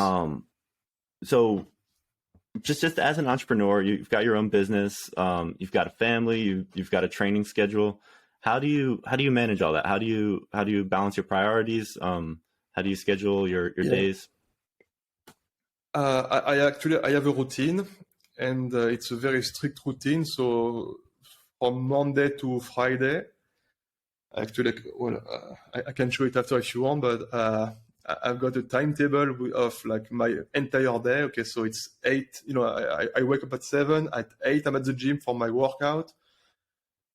Um, so just as an entrepreneur, you've got your own business, you've got a family, you've got a training schedule. How do you manage all that? How do you balance your priorities? How do you schedule your Yeah. days? I have a routine, and it's a very strict routine. So from Monday to Friday, actually, I can show it after if you want, but I've got a timetable of like my entire day. Okay, so it's 8. I wake up at 7. At 8, I'm at the gym for my workout.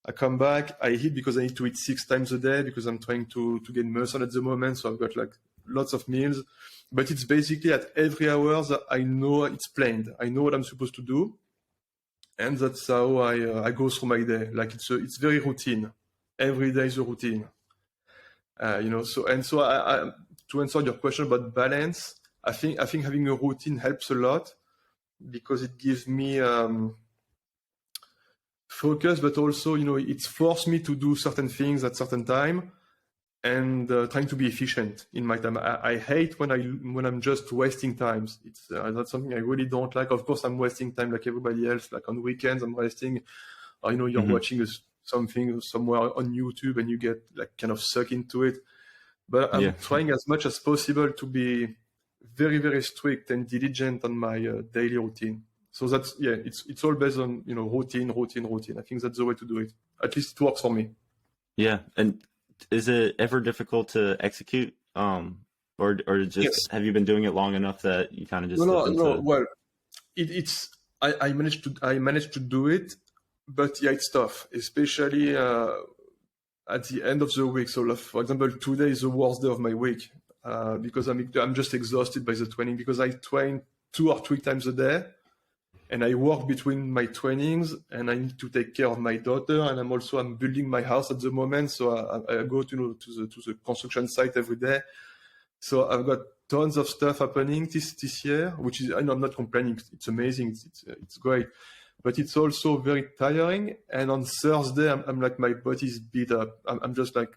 I come back, I eat because I need to eat 6 times a day because I'm trying to gain muscle at the moment. So I've got like lots of meals, but it's basically at every hour that I know it's planned. I know what I'm supposed to do, and that's how I go through my day. Like it's very routine. Every day is a routine. So to answer your question about balance, I think having a routine helps a lot because it gives me focus, but also it's forced me to do certain things at certain time, and trying to be efficient in my time. I hate when I'm just wasting times. It's that's something I really don't like. Of course, I'm wasting time like everybody else. Like on weekends, I'm wasting. You're watching something somewhere on YouTube and you get like kind of sucked into it. But I'm trying as much as possible to be very, very strict and diligent on my daily routine. So that's it's all based on routine. I think that's the way to do it. At least it works for me. Yeah, and is it ever difficult to execute? Or just Yes. have you been doing it long enough that you kind of just No. Well, it's I managed to do it, but yeah, it's tough, especially at the end of the week. So, like, for example, today is the worst day of my week because I'm just exhausted by the training because I train 2 or 3 times a day, and I work between my trainings, and I need to take care of my daughter, and I'm building my house at the moment, so I go to the construction site every day. So I've got tons of stuff happening this year, which is I'm not complaining. It's amazing. It's great. But it's also very tiring. And on Thursday, I'm like, my body's beat up. I'm just like,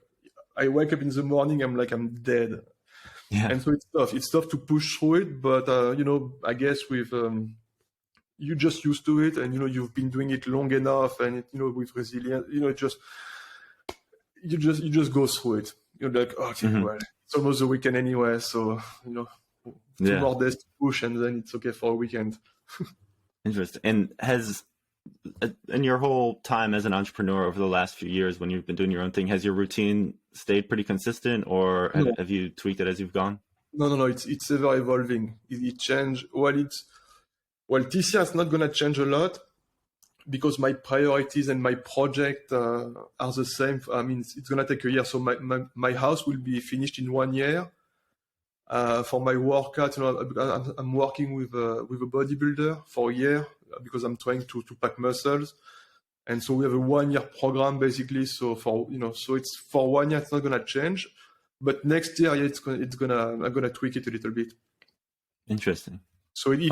I wake up in the morning, I'm like, I'm dead. Yeah. And so it's tough. It's tough to push through it. But, I guess with, you just used to it, and, you've been doing it long enough, and, with resilience, you just go through it. You're like, okay, well, it's almost the weekend anyway. So, 2 more days to push, and then it's okay for a weekend. Interesting. And in your whole time as an entrepreneur over the last few years, when you've been doing your own thing, has your routine stayed pretty consistent, or have you tweaked it as you've gone? No. It's ever evolving. It changed. Well, this year it's not gonna change a lot because my priorities and my project are the same. I mean, it's gonna take a year. So my house will be finished in 1 year. For my workout, I'm working with a bodybuilder for a year because I'm trying to pack muscles, and so we have a 1-year program basically. So so it's for 1 year. It's not gonna change, but next year, I'm gonna tweak it a little bit. Interesting. So it's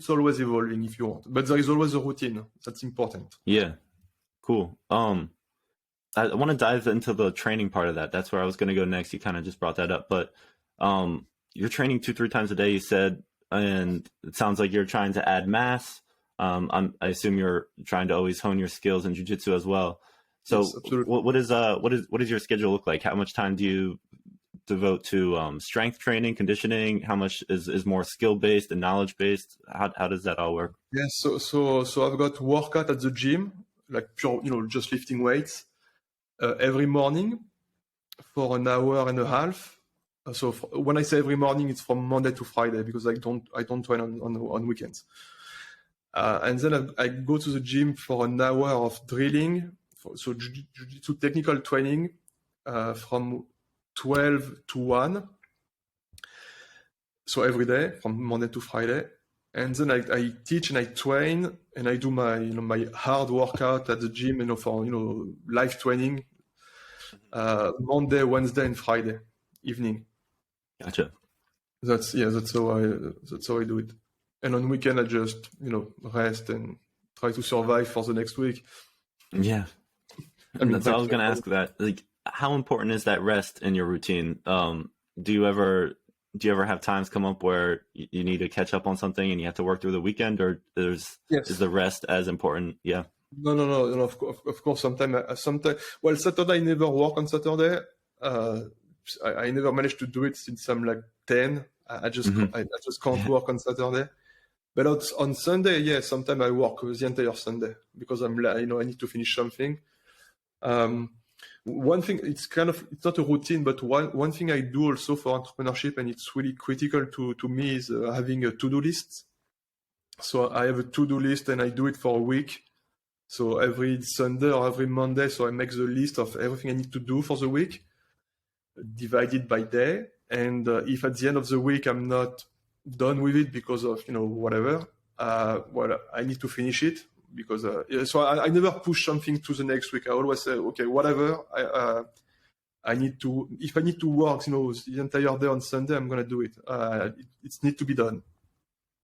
always evolving if you want, but there is always a routine. That's important. Yeah, cool. I want to dive into the training part of that. That's where I was going to go next. You kind of just brought that up, but you're training 2-3 times a day, you said, and it sounds like you're trying to add mass. I assume you're trying to always hone your skills in Jiu Jitsu as well. So yes, what does your schedule look like? How much time do you devote to strength training, conditioning? How much is more skill based and knowledge based? How does that all work? Yeah, so I've got workout at the gym, like pure, just lifting weights every morning for an hour and a half. So when I say every morning, it's from Monday to Friday because I don't train on weekends. And then I go to the gym for an hour of drilling, so Jiu-Jitsu technical training from 12 to 1. So every day from Monday to Friday. And then I teach and I train and I do my my hard workout at the gym, for live training Monday, Wednesday, and Friday evening. Gotcha. That's how I do it. And on weekend I just rest and try to survive for the next week. Yeah, that's what I was going to ask. That, like, how important is that rest in your routine? Do you ever do you ever have times come up where you need to catch up on something and you have to work through the weekend, or is Yes. the rest as important? Yeah. No. Of course, sometimes. Well, Saturday I never work on Saturday. I never managed to do it since I'm like 10. I just Mm-hmm. I just can't work on Saturday. But on Sunday, yeah, sometimes I work the entire Sunday because I'm like, I need to finish something. One thing, it's not a routine, but one thing I do also for entrepreneurship, and it's really critical to me, is having a to-do list. So I have a to-do list and I do it for a week. So every Sunday or every Monday, so I make the list of everything I need to do for the week, divided by day. And if at the end of the week I'm not done with it because of whatever, well, I need to finish it because so I never push something to the next week. I always say, okay, whatever. I need to, if I need to work, the entire day on Sunday, I'm gonna do it. It needs to be done.